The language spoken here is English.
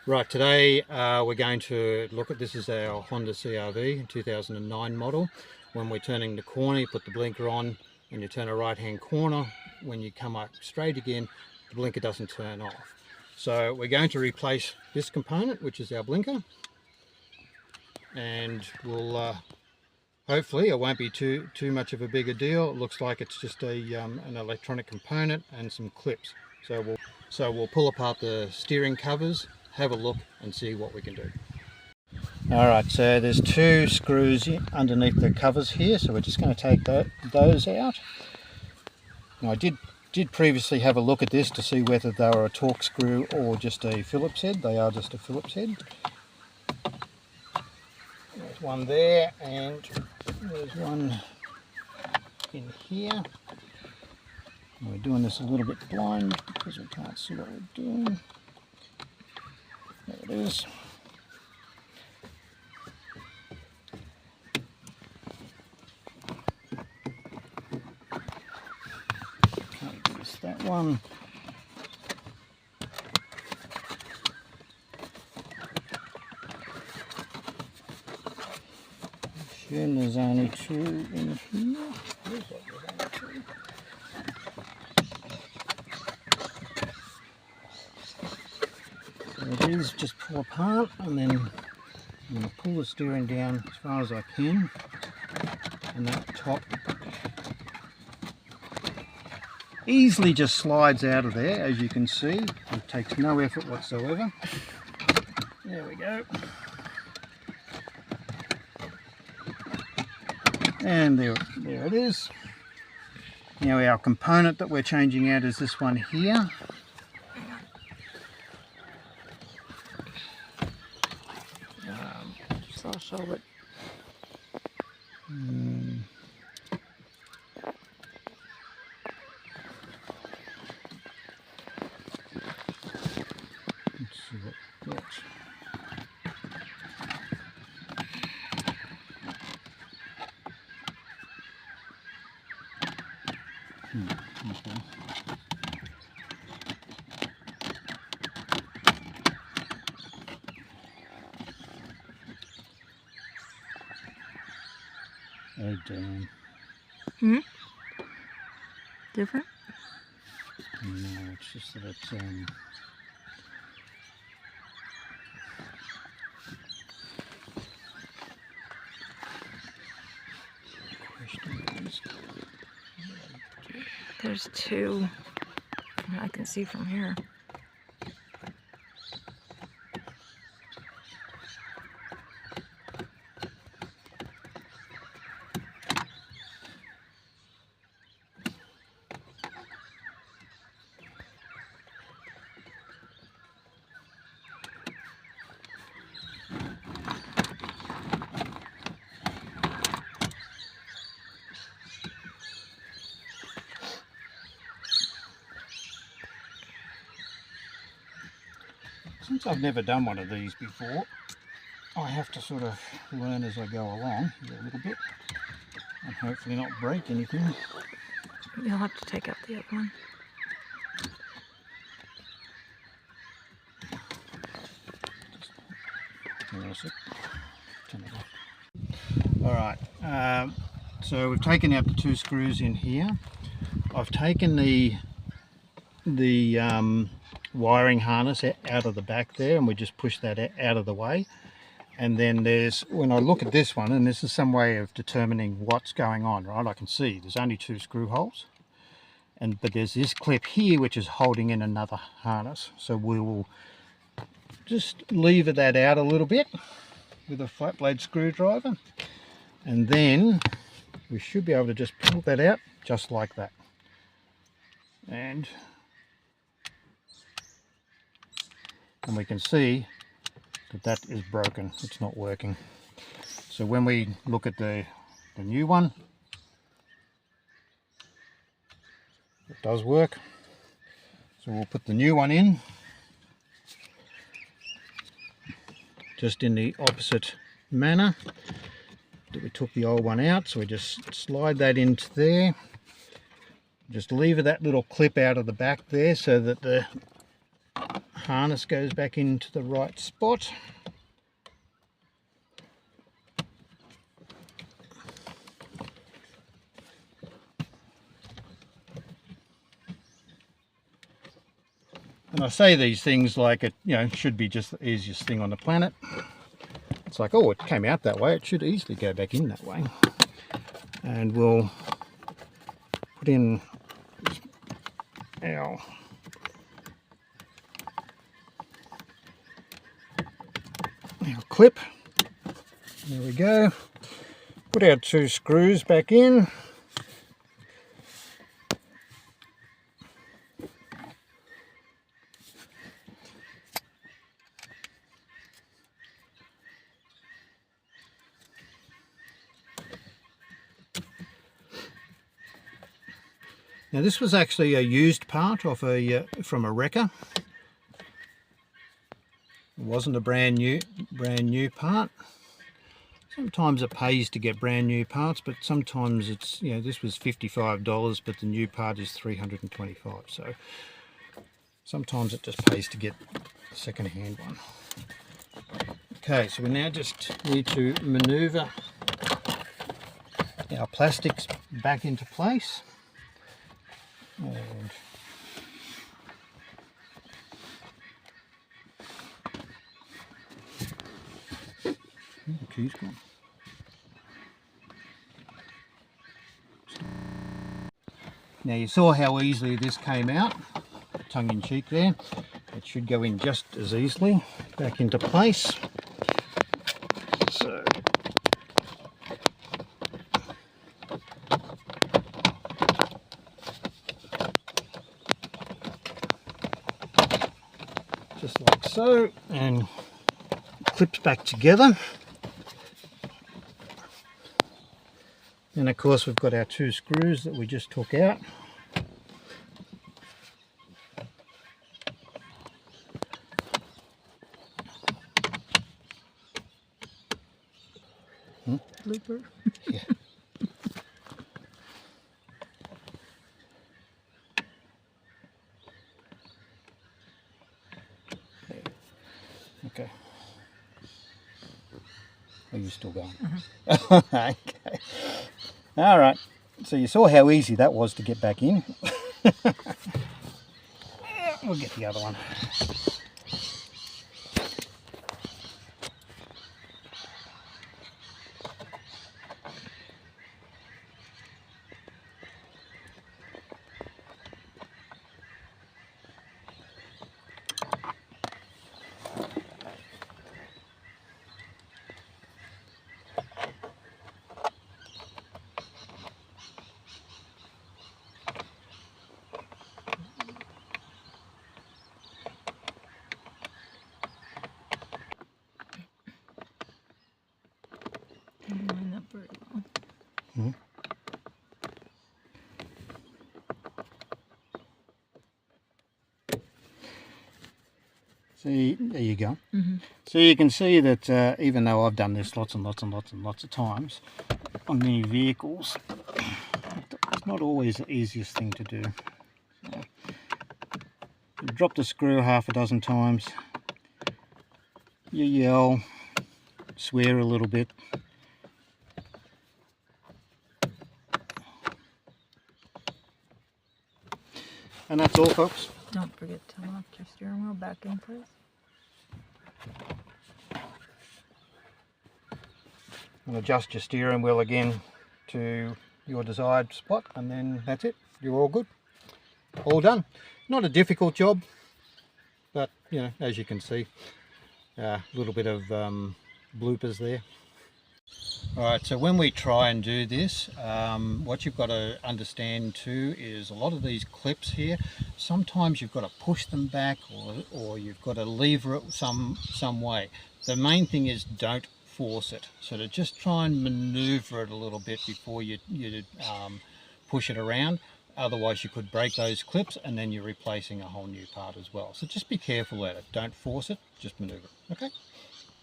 Right, today we're going to look at, this is our Honda CR-V 2009 model. When we're turning the corner, you put the blinker on and you turn a right hand corner. When you come up straight again, the blinker doesn't turn off. So we're going to replace this component, which is our blinker, and we'll hopefully it won't be too much of a bigger deal. It looks like it's just an electronic component and some clips. So we'll pull apart the steering covers, have a look and see what we can do. Alright, so there's two screws underneath the covers here, so we're just going to take those out. Now, I did previously have a look at this to see whether they were a Torx screw or just a Phillips head. They are just a Phillips head. There's one there and there's one in here. And we're doing this a little bit blind because we can't see what we're doing. There it is. Okay, there's that one. Assume there's only two in here. Looks like there's only two. So these just pull apart, and then I'm going to pull the steering down as far as I can, and that top easily just slides out of there, as you can see. It takes no effort whatsoever. There we go. And there it is. Now our component that we're changing out is this one here. So I'll show it. Let's see what that. Okay. Oh damn. Different? No, it's just that it's There's two. I can see from here. Since I've never done one of these before, I have to sort of learn as I go along a little bit and hopefully not break anything. You'll have to take out the other one. Alright, so we've taken out the two screws in here. I've taken the wiring harness out of the back there, and we just push that out of the way. And then there's, when I look at this one, and this is some way of determining what's going on, right? I can see there's only two screw holes, but there's this clip here which is holding in another harness. So we will just lever that out a little bit with a flat blade screwdriver, and then we should be able to just pull that out just like that. And we can see that is broken. It's not working. So when we look at the new one, it does work. So we'll put the new one in, just in the opposite manner that we took the old one out. So we just slide that into there, just lever that little clip out of the back there so that the harness goes back into the right spot. And I say these things like it, should be just the easiest thing on the planet. It's like, oh, it came out that way, it should easily go back in that way. And we'll put in our clip. There we go. Put our 2 screws back in. Now this was actually a used part off from a wrecker. It wasn't a brand new part. Sometimes it pays to get brand new parts, but sometimes it's, this was $55, but the new part is $325. So sometimes it just pays to get a second-hand one. Okay, so we now just need to maneuver our plastics back into place. And the key's gone. Now you saw how easily this came out, tongue in cheek there. It should go in just as easily back into place. So just like so, and clips back together. And of course we've got our 2 screws that we just took out. Blooper. Yeah. Okay. Are you still going? Okay. All right. So you saw how easy that was to get back in. We'll get the other one. Line up very well. Hmm. See, there you go. So you can see that even though I've done this lots and lots of times on many vehicles, it's not always the easiest thing to do. So, you drop the screw half a dozen times, you yell, swear a little bit. And that's all, folks. Don't forget to lock your steering wheel back in place. And adjust your steering wheel again to your desired spot, and then that's it. You're all good. All done. Not a difficult job, but as you can see, a little bit of bloopers there. Alright, so when we try and do this, what you've got to understand too is a lot of these clips here, sometimes you've got to push them back or you've got to lever it some way. The main thing is don't force it. So to just try and maneuver it a little bit before you push it around. Otherwise you could break those clips and then you're replacing a whole new part as well. So just be careful at it. Don't force it, just maneuver it. Okay?